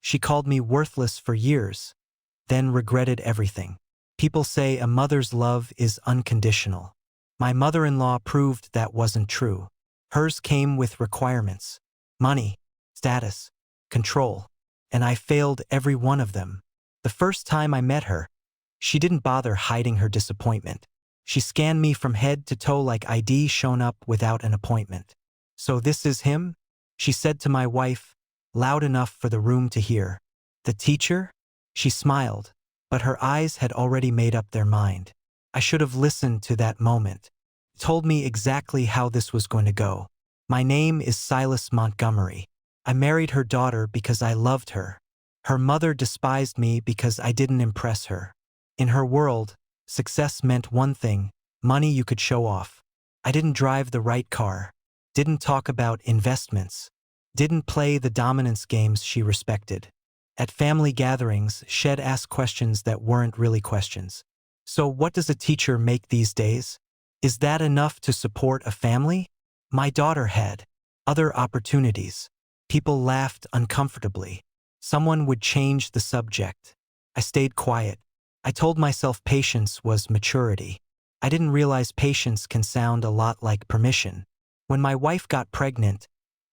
She called me worthless for years, then regretted everything. People say a mother's love is unconditional. My mother-in-law proved that wasn't true. Hers came with requirements: money, status, control, and I failed every one of them. The first time I met her, she didn't bother hiding her disappointment. She scanned me from head to toe like ID shown up without an appointment. "So this is him?" she said to my wife, loud enough for the room to hear. "The teacher?" She smiled, but her eyes had already made up their mind. I should have listened to that moment. It told me exactly how this was going to go. My name is Silas Montgomery. I married her daughter because I loved her. Her mother despised me because I didn't impress her. In her world, success meant one thing: money you could show off. I didn't drive the right car, didn't talk about investments, didn't play the dominance games she respected. At family gatherings, she'd ask questions that weren't really questions. "So what does a teacher make these days? Is that enough to support a family?" My daughter had other opportunities. People laughed uncomfortably. Someone would change the subject. I stayed quiet. I told myself patience was maturity. I didn't realize patience can sound a lot like permission. When my wife got pregnant,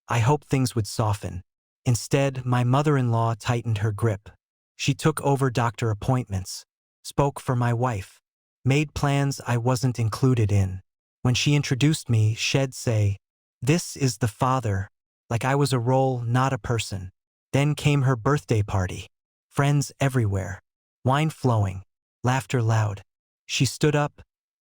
I hoped things would soften. Instead, my mother-in-law tightened her grip. She took over doctor appointments, spoke for my wife, made plans I wasn't included in. When she introduced me, she'd say, "This is the father," like I was a role, not a person. Then came her birthday party. Friends everywhere. Wine flowing. Laughter loud. She stood up,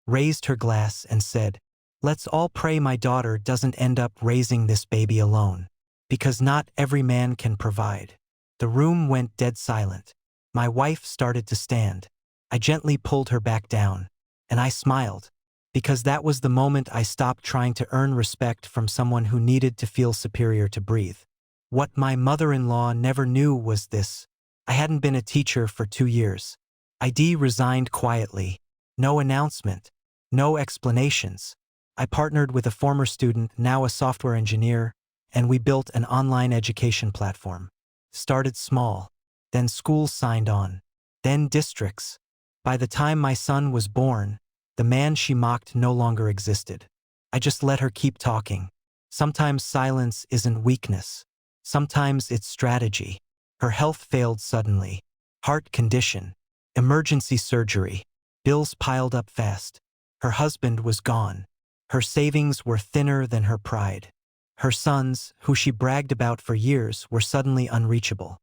raised her glass, and said, "Let's all pray my daughter doesn't end up raising this baby alone. Because not every man can provide." The room went dead silent. My wife started to stand. I gently pulled her back down, and I smiled, because that was the moment I stopped trying to earn respect from someone who needed to feel superior to breathe. What my mother-in-law never knew was this: I hadn't been a teacher for 2 years. ID resigned quietly. No announcement. No explanations. I partnered with a former student, now a software engineer, and we built an online education platform. Started small. Then schools signed on. Then districts. By the time my son was born, the man she mocked no longer existed. I just let her keep talking. Sometimes silence isn't weakness. Sometimes it's strategy. Her health failed suddenly. Heart condition. Emergency surgery. Bills piled up fast. Her husband was gone. Her savings were thinner than her pride. Her sons, who she bragged about for years, were suddenly unreachable.